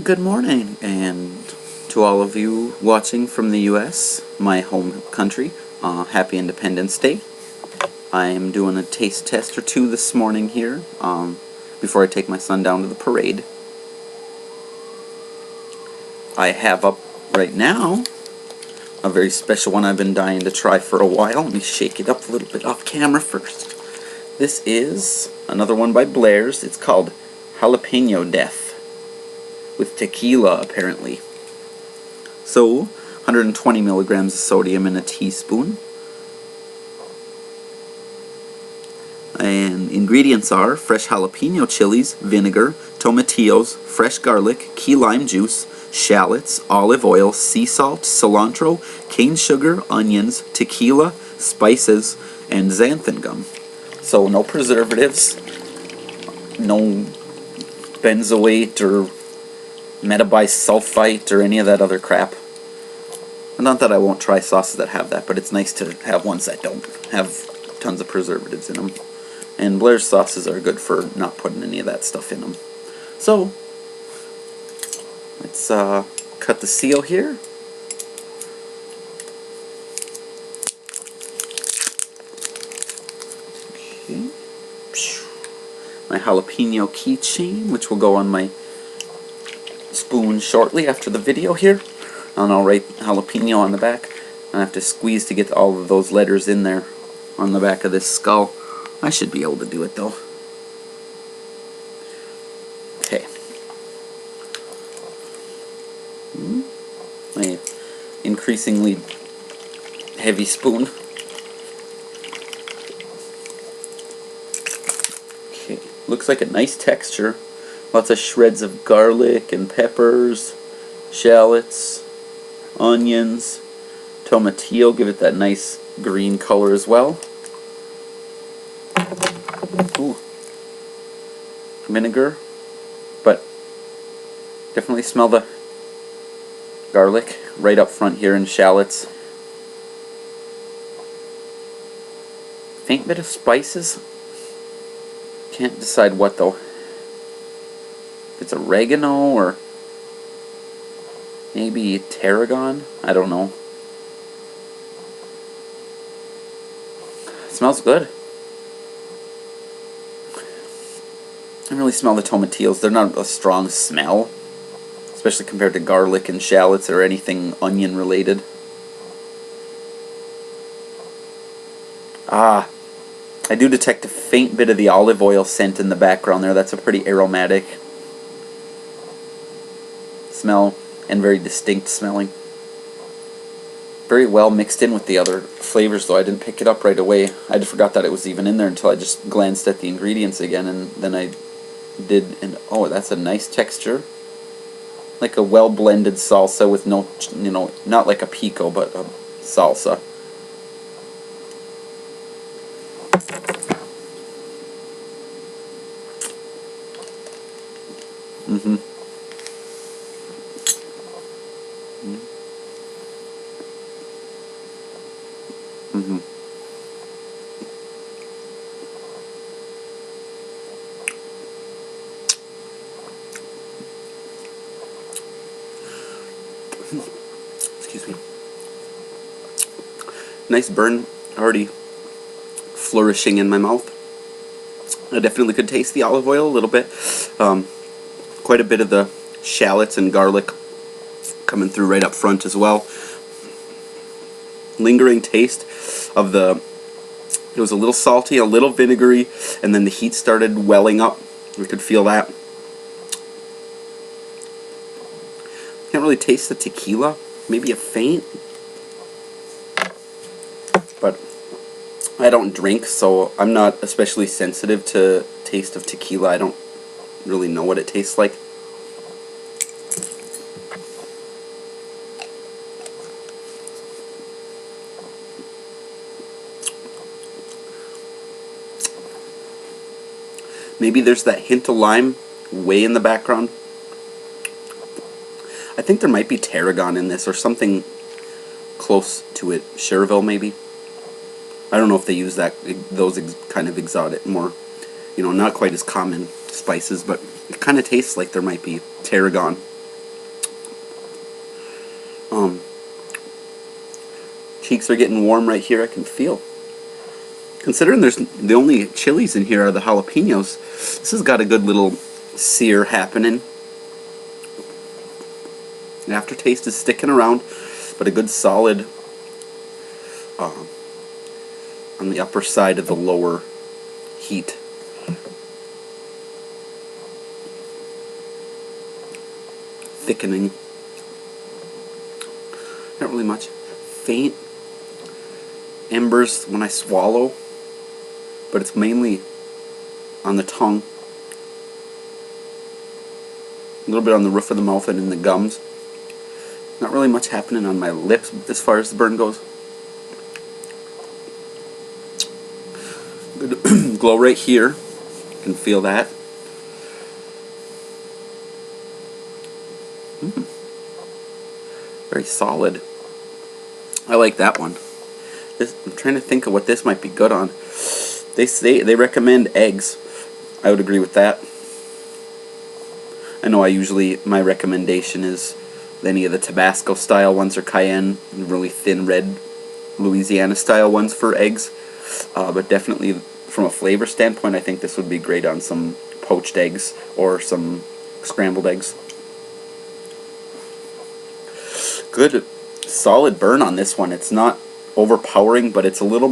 Good morning, and to all of you watching from the U.S., my home country, happy Independence Day. I am doing a taste test or two this morning here, before I take my son down to the parade. I have up right now a very special one I've been dying to try for a while. Let me shake it up a little bit off camera first. This is another one by Blair's. It's called Jalapeno Death, with tequila apparently. So, 120 milligrams of sodium in a teaspoon. And ingredients are fresh jalapeno chilies, vinegar, tomatillos, fresh garlic, key lime juice, shallots, olive oil, sea salt, cilantro, cane sugar, onions, tequila, spices, and xanthan gum. So no preservatives, no benzoate or metabisulfite or any of that other crap. Not that I won't try sauces that have that, but it's nice to have ones that don't have tons of preservatives in them. And Blair's sauces are good for not putting any of that stuff in them. So, let's cut the seal here. Okay. My jalapeno keychain, which will go on my spoon shortly after the video here. And I'll write jalapeno on the back. I have to squeeze to get all of those letters in there on the back of this skull. I should be able to do it though. Okay. My increasingly heavy spoon. Okay. Looks like a nice texture. Lots of shreds of garlic and peppers, shallots, onions, tomatillo, give it that nice green color as well. Ooh. Vinegar, but definitely smell the garlic right up front here, and shallots. Faint bit of spices. Can't decide what though. If it's oregano or maybe tarragon, I don't know. It smells good. I really smell the tomatillos. They're not a strong smell, especially compared to garlic and shallots or anything onion related. Ah, I do detect a faint bit of the olive oil scent in the background there. That's a pretty aromatic smell and very distinct smelling. Very well mixed in with the other flavors though. I didn't pick it up right away. I just forgot that it was even in there until I just glanced at the ingredients again, and then I did, and oh, that's a nice texture. Like a well blended salsa with no, not like a pico, but a salsa. Mm-hmm. Mm-hmm. Excuse me. Nice burn already flourishing in my mouth. I definitely could taste the olive oil a little bit. Quite a bit of the shallots and garlic coming through right up front as well. Lingering taste of it was a little salty, a little vinegary, and then the heat started welling up. We could feel that. Can't really taste the tequila. Maybe a faint. But I don't drink, so I'm not especially sensitive to taste of tequila. I don't really know what it tastes like. Maybe there's that hint of lime way in the background. I think there might be tarragon in this or something close to it. Chervil maybe. I don't know if they use those kind of exotic, more, not quite as common spices, but it kind of tastes like there might be tarragon Cheeks are getting warm right here, I can feel. Considering there's the only chilies in here are the jalapenos, this has got a good little sear happening. The aftertaste is sticking around, but a good solid on the upper side of the lower heat. Thickening. Not really much. Faint embers when I swallow, but it's mainly on the tongue. A little bit on the roof of the mouth and in the gums. Not really much happening on my lips as far as the burn goes. Good glow right here. You can feel that. Very solid. I like that one. I'm trying to think of what this might be good on. They recommend eggs. I would agree with that. I know my recommendation is any of the Tabasco style ones or cayenne, really thin red Louisiana style ones for eggs. But definitely from a flavor standpoint, I think this would be great on some poached eggs or some scrambled eggs. Good solid burn on this one. It's not overpowering, but it's a little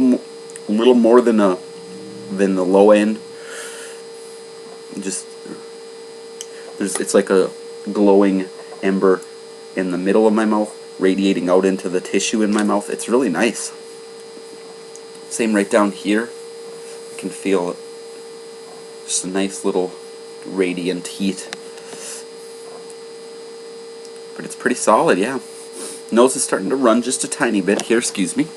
more than the low end. It's like a glowing ember in the middle of my mouth, radiating out into the tissue in my mouth. It's really nice. Same right down here. I can feel it. Just a nice little radiant heat. But it's pretty solid, yeah. Nose is starting to run just a tiny bit here, excuse me.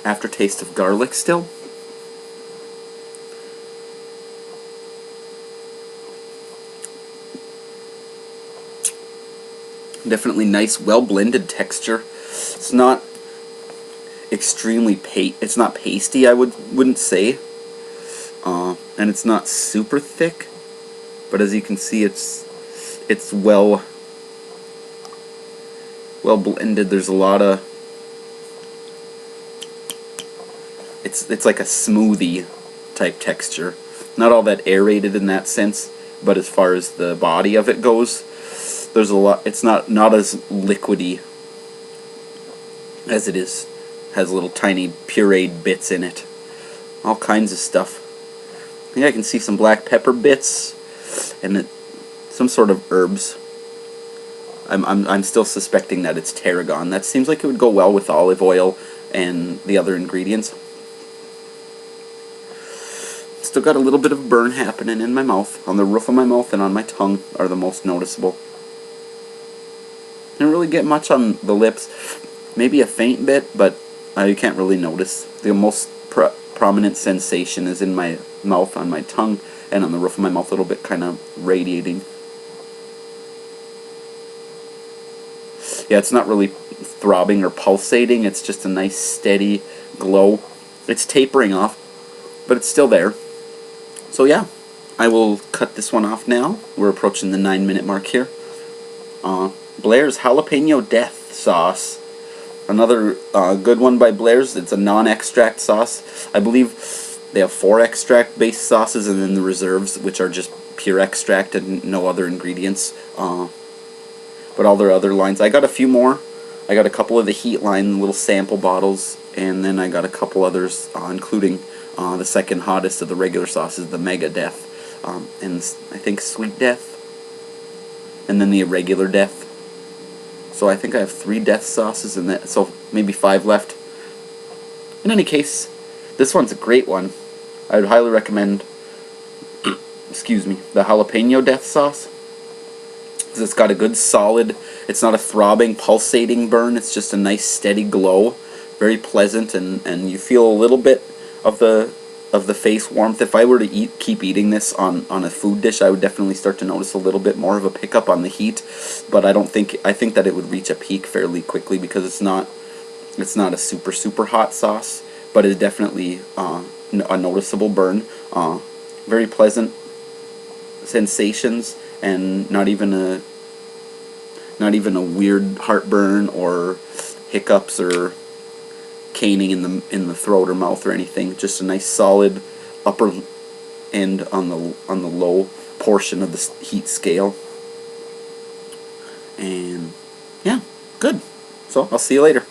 Aftertaste of garlic still. Definitely nice, well blended texture. It's not extremely it's not pasty, I wouldn't say. And it's not super thick, but as you can see, it's well blended. There's a lot of it's like a smoothie type texture. Not all that aerated in that sense, but as far as the body of it goes, there's a lot. It's not as liquidy as it is. Has little tiny pureed bits in it. All kinds of stuff. I think I can see some black pepper bits and some sort of herbs. I'm still suspecting that it's tarragon. That seems like it would go well with olive oil and the other ingredients. Still got a little bit of burn happening in my mouth. On the roof of my mouth and on my tongue are the most noticeable. Didn't really get much on the lips. Maybe a faint bit, but you can't really notice. The most prominent sensation is in my mouth, on my tongue, and on the roof of my mouth, a little bit kind of radiating. Yeah, it's not really throbbing or pulsating. It's just a nice steady glow. It's tapering off, but it's still there. So yeah, I will cut this one off now. We're approaching the 9-minute mark here. Blair's Jalapeno Death Sauce. Another good one by Blair's. It's a non-extract sauce. I believe they have 4 extract-based sauces, and then the reserves, which are just pure extract and no other ingredients. But all their other lines. I got a few more. I got a couple of the Heat line little sample bottles, and then I got a couple others, including the second hottest of the regular sauces, the Mega Death, and I think Sweet Death, and then the Irregular Death. So I think I have 3 death sauces, and that, so maybe 5 left. In any case, this one's a great one. I would highly recommend, excuse me, the jalapeno death sauce. Because it's got a good solid, it's not a throbbing, pulsating burn, it's just a nice steady glow. Very pleasant, and you feel a little bit of the face warmth. If I were to keep eating this on a food dish, I would definitely start to notice a little bit more of a pickup on the heat. But I think that it would reach a peak fairly quickly, because it's not a super hot sauce, but it's definitely a noticeable burn. Very pleasant, sensations, and not even a weird heartburn or hiccups or caning in the throat or mouth or anything. Just a nice solid upper end on the low portion of the heat scale. And yeah, good. So I'll see you later.